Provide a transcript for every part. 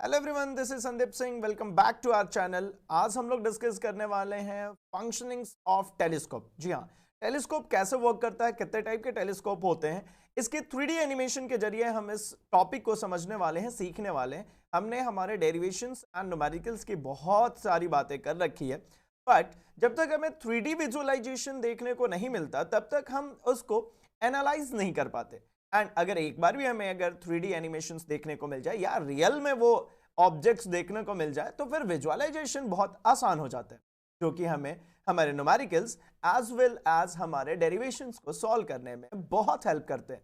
Hello everyone, this is Sandeep Singh. Welcome back to our channel. आज हम लोग डिस्कस करने वाले हैं फंक्शनिंग्स ऑफ टेलीस्कोप। जी हाँ, टेलीस्कोप कैसे वर्क करता है, कितने टाइप के टेलीस्कोप होते हैं, इसके 3D एनिमेशन के जरिए हम इस टॉपिक को समझने वाले हैं, सीखने वाले हैं। हमने हमारे डेरिवेशंस एंड न्यूमेरिकल्स की बहुत सारी बातें कर रखी है, बट जब तक हमें 3D विजुअलाइजेशन देखने को नहीं मिलता तब तक हम उसको एनालाइज नहीं कर पाते। एंड अगर एक बार भी हमें अगर 3D एनिमेशंस देखने को मिल जाए या रियल में वो ऑब्जेक्ट्स देखने को मिल जाए तो फिर विजुअलाइजेशन बहुत आसान हो जाता है, जो कि हमें हमारे न्यूमेरिकल्स एज वेल एज हमारे डेरिवेशंस को सॉल्व करने में बहुत हेल्प करते हैं।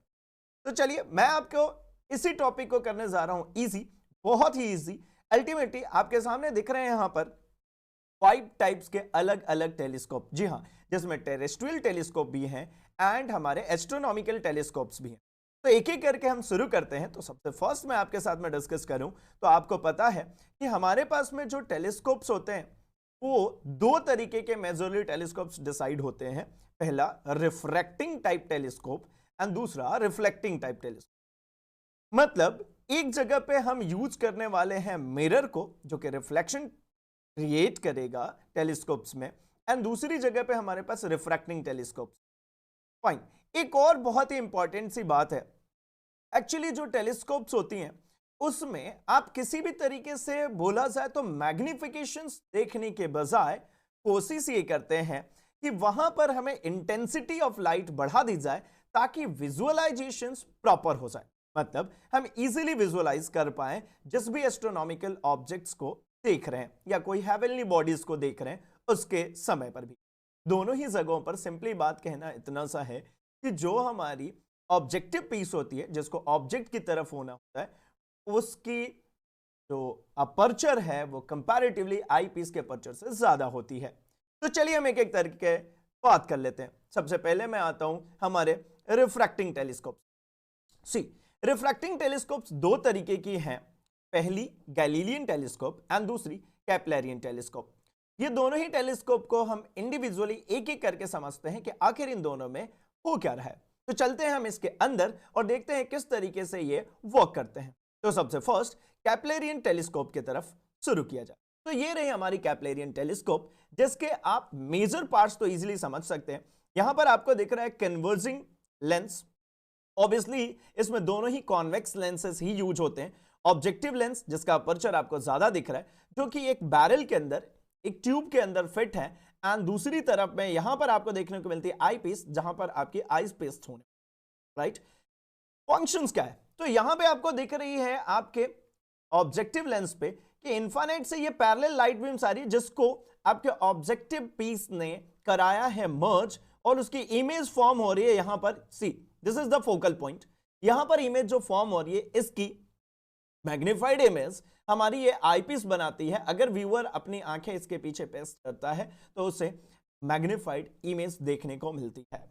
तो चलिए मैं आपको इसी टॉपिक को करने जा रहा हूं इजी, बहुत ही इजी। अल्टीमेटली आपके सामने दिख रहे हैं यहां पर 5 टाइप्स के अलग अलग टेलीस्कोप। जी हाँ, जिसमें टेरेस्ट्रियल टेलीस्कोप भी हैं एंड हमारे एस्ट्रोनॉमिकल टेलीस्कोप्स भी हैं। तो एक एक करके हम शुरू करते हैं। तो सबसे फर्स्ट मैं आपके साथ में डिस्कस करूं तो आपको पता है कि हमारे पास में जो टेलीस्कोप्स होते हैं वो दो तरीके के मेजरली टेलीस्कोप्स डिसाइड होते हैं। पहला रिफ्रैक्टिंग टाइप टेलीस्कोप एंड दूसरा रिफ्लेक्टिंग टाइप टेलीस्कोप। मतलब एक जगह पे हम यूज करने वाले हैं मिरर को, जो कि रिफ्लेक्शन क्रिएट करेगा टेलीस्कोप्स में, एंड दूसरी जगह पे हमारे पास रिफ्रैक्टिंग टेलीस्कोप। फाइन। एक और बहुत ही इंपॉर्टेंट सी बात है, एक्चुअली जो टेलीस्कोप्स होती हैं उसमें आप किसी भी तरीके से बोला जाए तो मैग्निफिकेशंस देखने के बजाय कोशिश ये करते हैं कि वहां पर हमें इंटेंसिटी ऑफ लाइट बढ़ा दी जाए ताकि विजुअलाइजेशंस प्रॉपर हो जाए। मतलब हम इजीली विजुअलाइज कर पाए जिस भी एस्ट्रोनॉमिकल ऑब्जेक्ट्स को देख रहे हैं या कोई हेवनली बॉडीज को देख रहे हैं उसके समय पर भी। दोनों ही जगहों पर सिंपली बात कहना इतना सा है कि जो हमारी ऑब्जेक्टिव पीस होती है, जिसको ऑब्जेक्ट की तरफ होना होता है, उसकी जो अपर्चर है वो कंपैरेटिवली आई पीस के अपर्चर से ज्यादा होती है। तो चलिए हम एक एक तरीके बात कर लेते हैं। सबसे पहले मैं आता हूं हमारे रिफ्रैक्टिंग टेलीस्कोप। सी, रिफ्रैक्टिंग टेलीस्कोप्स दो तरीके की हैं। पहली गैलीलियन टेलीस्कोप एंड दूसरी कैप्लरियन टेलीस्कोप। ये दोनों ही टेलीस्कोप को हम इंडिविजुअली एक एक करके समझते हैं कि आखिर इन दोनों में हो क्या रहा है। तो चलते हैं हम इसके अंदर और देखते हैं किस तरीके से ये वर्क करते हैं। तो सबसे फर्स्ट कैप्लरियन टेलीस्कोप की तरफ शुरू किया जाए। तो ये रही हमारी कैप्लरियन टेलीस्कोप, जिसके आप मेजर पार्ट्स तो इजीली समझ सकते हैं। यहां पर आपको दिख रहा है कन्वर्जिंग लेंस। ऑब्वियसली इसमें दोनों ही कॉन्वेक्स लेंसेस ही यूज होते हैं। ऑब्जेक्टिव लेंस जिसका अपर्चर आपको ज्यादा दिख रहा है, जो कि एक बैरल के अंदर, एक ट्यूब के अंदर फिट है, एंड दूसरी तरफ में यहां पर आपको देखने को मिलती है आई पीस, जहां पर आपकी आईज पेस्ट होने। राइट। फंक्शंस क्या है? तो यहां पे आपको दिख रही है आपके ऑब्जेक्टिव लेंस पे कि इन्फाइनाइट से ये पैरेलल लाइट बीम्स आ रही है, जिसको आपके ऑब्जेक्टिव पीस ने कराया है मर्ज, और उसकी इमेज फॉर्म हो रही है यहां पर। See, this is the focal point. यहां पर इमेज जो फॉर्म हो रही है, इसकी मैग्निफाइड इमेज हमारी ये आईपीस बनाती है। अगर व्यूअर अपनी आंखें इसके पीछे पेस्ट करता है तो उसे मैग्निफाइड इमेज देखने को मिलती है।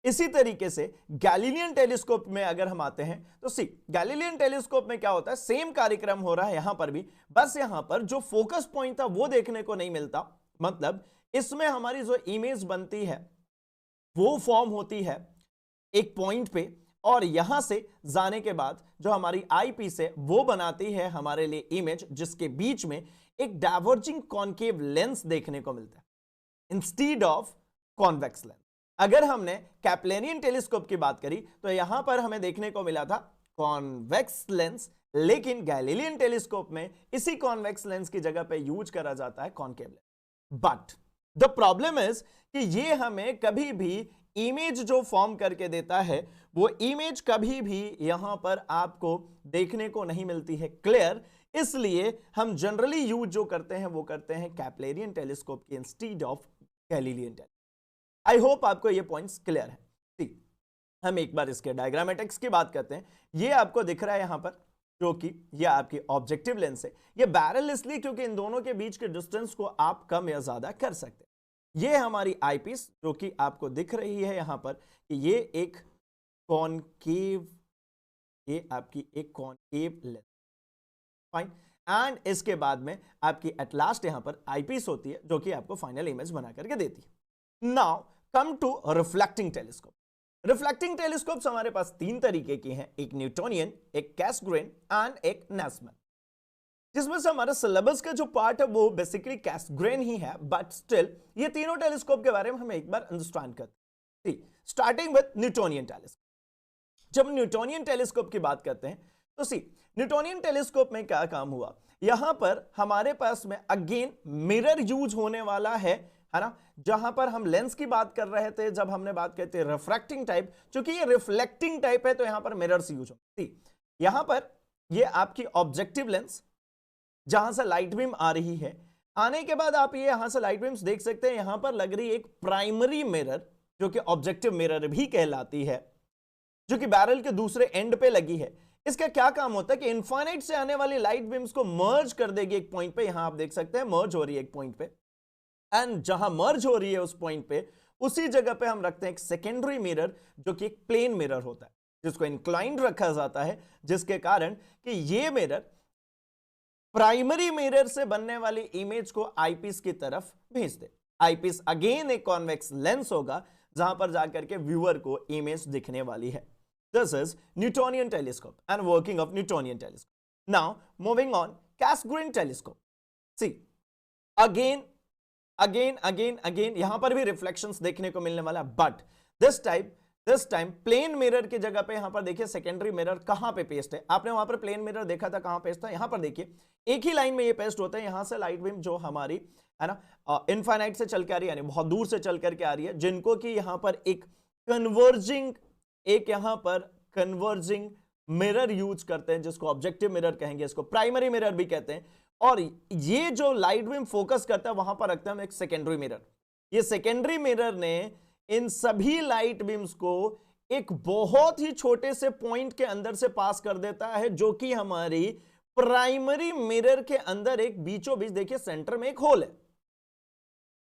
इसी तरीके से गैलीलियन टेलीस्कोप में अगर हम आते हैं तो सी, गैलीलियन टेलीस्कोप में क्या होता है, सेम कार्यक्रम हो रहा है यहां पर भी, बस यहां पर जो फोकस पॉइंट था वो देखने को नहीं मिलता। मतलब इसमें हमारी जो इमेज बनती है वो फॉर्म होती है एक पॉइंट पे, और यहां से जाने के बाद जो हमारी आई पीस है वो बनाती है हमारे लिए इमेज, जिसके बीच में एक डाइवर्जिंग कॉन्केव लेंस देखने को मिलता है इंस्टीड ऑफ कॉन्वेक्स लेंस। अगर हमने कैप्लरियन टेलीस्कोप की बात करी तो यहां पर हमें देखने को मिला था कॉन्वेक्स लेंस, लेकिन गैलीलियन टेलीस्कोप में इसी कॉन्वेक्स लेंस की जगह पे यूज करा जाता है concave lens. But the problem is कि ये हमें कभी भी इमेज जो फॉर्म करके देता है वो इमेज कभी भी यहां पर आपको देखने को नहीं मिलती है क्लियर। इसलिए हम जनरली यूज जो करते हैं वो करते हैं कैप्लरियन टेलीस्कोप की instead of Galilean telescope. I hope आपको ये पॉइंट्स क्लियर है। ठीक, हम एक बार इसके डायग्रामेटिक्स की बात करते हैं। ये आपको दिख रहा है यहां पर, जो कि ये आपकी ऑब्जेक्टिव लेंस है। ये बैरल इसलिए क्योंकि इन दोनों के बीच के डिस्टेंस को आप कम या ज्यादा कर सकते हैं। ये हमारी आईपीस जो कि आपको दिख रही है यहां पर कि ये एक कॉनकेव, ये आपकी एक कॉनकेव लेंस। फाइन। एंड इसके बाद में आपकी एट लास्ट यहां पर आईपीस होती है जो कि आपको फाइनल इमेज बना करके देती है। Now come to reflecting telescope. Reflecting telescopes हमारे पास तीन तरीके की हैं, एक न्यूटोनियन, एक कैसग्रेन एंड एक नेस्मैन। जिसमें से हमारा सिलेबस का जो पार्ट है वो बेसिकली कैसग्रेन ही है, बट स्टिल ये तीनों टेलीस्कोप के बारे में हम एक बार अंडरस्टैंड करते हैं। Starting with Newtonian telescope. जब न्यूटोनियन टेलीस्कोप की बात करते हैं तो न्यूटोनियन टेलीस्कोप में क्या काम हुआ, यहां पर हमारे पास में अगेन मिरर यूज होने वाला है ना, जहां पर हम लेंस की बात कर रहे थे, जब हमने बात करते हैं रिफ्रैक्टिंग टाइप, क्योंकि ये रिफ्लेक्टिंग टाइप है तो यहां पर मिरर्स यूज होती। यहां पर ये आपकी ऑब्जेक्टिव लेंस जहां से लाइट बीम आ रही है, आने के बाद आप ये यहां से लाइट बीम्स देख सकते हैं, यहां पर लग रही है एक प्राइमरी मिरर जो कि ऑब्जेक्टिव मिरर भी कहलाती है, जो कि बैरल के दूसरे एंड पे लगी है। इसका क्या काम होता है कि इनफाइनाइट से आने वाली लाइट बीम्स को मर्ज कर देगी एक पॉइंट पे, यहां आप देख सकते हैं मर्ज हो रही है एक पॉइंट पे, एंड जहां मर्ज हो रही है उस पॉइंट पे, उसी जगह पे हम रखते हैं एक सेकेंडरी मिरर जो कि एक प्लेन मिरर होता है, जिसको इंक्लाइंड रखा जाता है, जिसके कारण कि ये मिरर प्राइमरी मिरर से बनने वाली इमेज को आईपीस की तरफ भेज दे। आईपीस अगेन एक कॉन्वेक्स लेंस होगा जहां पर जाकर के व्यूअर को इमेज दिखने वाली है। This is Newtonian telescope and working of Newtonian telescope. Now moving on, Cassegrain telescope. See again यहां पर भी रिफ्लेक्शंस देखने को मिलने वाला, but this time plane mirror की जगह पे यहां पर देखिए सेकेंडरी मिरर कहां पे पेस्ट है। आपने वहां पर प्लेन मिरर देखा था, कहां पेस्ट था, यहां पर देखिए एक ही लाइन में ये पेस्ट होता है। यहां से लाइट बीम जो हमारी है ना इनफाइनाइट से चल के आ रही है, यानी बहुत दूर से चल करके आ रही है, जिनको कि यहां पर एक कन्वर्जिंग मिरर यूज करते हैं, जिसको ऑब्जेक्टिव मिरर कहेंगे, इसको प्राइमरी मिरर भी कहते हैं। और ये जो लाइट बीम फोकस करता है वहां पर रखते हैं हम एक सेकेंडरी मिरर। ये सेकेंडरी मिरर ने इन सभी लाइट बीम्स को एक बहुत ही छोटे से पॉइंट के अंदर से पास कर देता है, जो कि हमारी प्राइमरी मिरर के अंदर एक बीचों बीच देखिए सेंटर में एक होल है,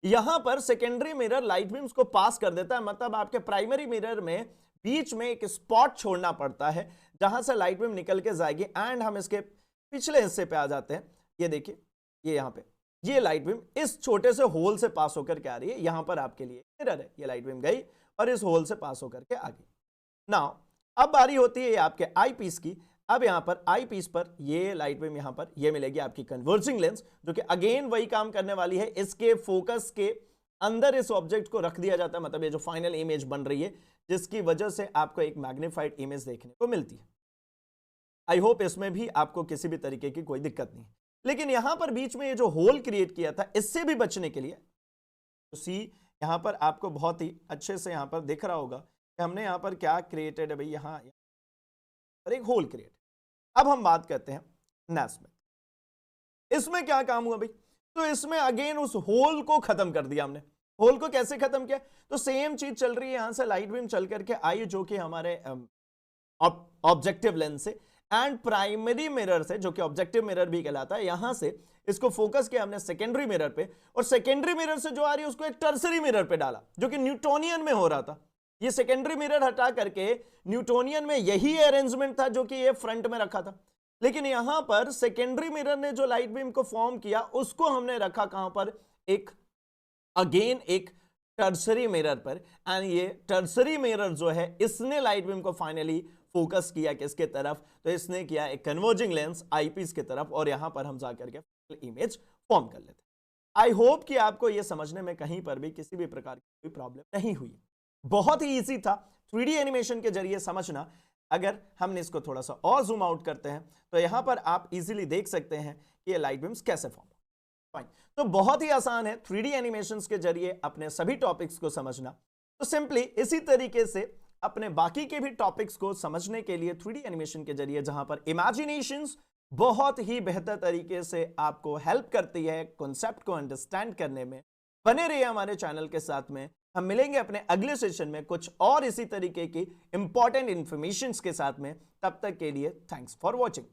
यहां पर सेकेंडरी मिरर लाइट बीम्स को पास कर देता है। मतलब आपके प्राइमरी मिरर में बीच में एक स्पॉट छोड़ना पड़ता है जहां से लाइट बीम निकल के जाएगी। एंड हम इसके पिछले हिस्से पे आ जाते हैं, ये देखिए ये यहां पे ये लाइट बीम इस छोटे से होल से पास होकर के आ रही है, यहां पर आपके लिए मिरर है, ये लाइट बीम गई और इस होल से पास होकर के आ गई। नाउ अब बारी होती है आपके आई पीस की। अब यहां पर आई पीस पर ये लाइट बीम यहां पर ये मिलेगी आपकी कन्वर्जिंग लेंस, जो कि अगेन वही काम करने वाली है। इसके फोकस के अंदर इस ऑब्जेक्ट को रख दिया जाता है, मतलब ये जो फाइनल इमेज बन रही है, जिसकी वजह से आपको एक मैग्नीफाइड इमेज देखने को मिलती है। आई होप इसमें भी आपको किसी भी तरीके की कोई दिक्कत नहीं। लेकिन यहां पर बीच में ये जो होल क्रिएट किया था, इससे भी बचने के लिए तो सी यहां पर आपको बहुत ही अच्छे से यहां पर दिख रहा होगा कि हमने यहां पर क्या क्रिएटेड है भाई, यहां पर एक होल क्रिएट। अब हम बात करते हैं नैस्मिथ। इसमें क्या काम हुआ भाई, तो इसमें अगेन उस होल को खत्म कर दिया हमने। होल को कैसे खत्म किया, तो सेम चीज चल रही है, यहां से लाइट बीम चल करके आई जो कि हमारे ऑब्जेक्टिव लेंस से एंड प्राइमरी मिरर से, जो कि ऑब्जेक्टिव मिरर भी कहलाता है, यहां से इसको फोकस किया हमने सेकेंडरी मिरर पे, और सेकेंडरी मिरर से जो आ रही है उसको एक टर्सरी मिरर पे डाला, जो कि न्यूटोनियन में हो रहा था। ये सेकेंडरी मिरर हटा करके न्यूटोनियन में यही अरेंजमेंट था जो कि ये फ्रंट में रखा था, लेकिन यहां पर सेकेंडरी मिरर ने जो लाइट बीम को फॉर्म किया उसको हमने रखा कहां पर, एक अगेन एक टर्सरी मिरर पर। एंड ये टर्सरी मिरर जो है इसने लाइट बीम को फाइनली फोकस किया किसके तरफ, तो इसने किया एक कन्वर्जिंग लेंस आईपीस की तरफ, और यहां पर हम जाकर के इमेज फॉर्म कर लेते। आई होप कि आपको यह समझने में कहीं पर भी किसी भी प्रकार की कोई प्रॉब्लम नहीं हुई। बहुत ही इजी था 3D एनिमेशन के जरिए समझना। अगर हमने इसको थोड़ा सा और जूम आउट करते हैं तो यहां पर आप इजीली देख सकते हैं कि ये लाइट बीम्स कैसे फॉर्म। फाइन, तो बहुत ही आसान है 3D एनिमेशंस के जरिए अपने सभी टॉपिक्स को समझना। तो सिंपली इसी तरीके से अपने बाकी के भी टॉपिक्स को समझने के लिए 3D एनिमेशन के जरिए, जहां पर इमेजिनेशंस बहुत ही बेहतर तरीके से आपको हेल्प करती है कॉन्सेप्ट को अंडरस्टैंड करने में, बने रहिए हमारे चैनल के साथ में। हम मिलेंगे अपने अगले सेशन में कुछ और इसी तरीके की इंपॉर्टेंट इंफॉर्मेशन के साथ में। तब तक के लिए थैंक्स फॉर वॉचिंग।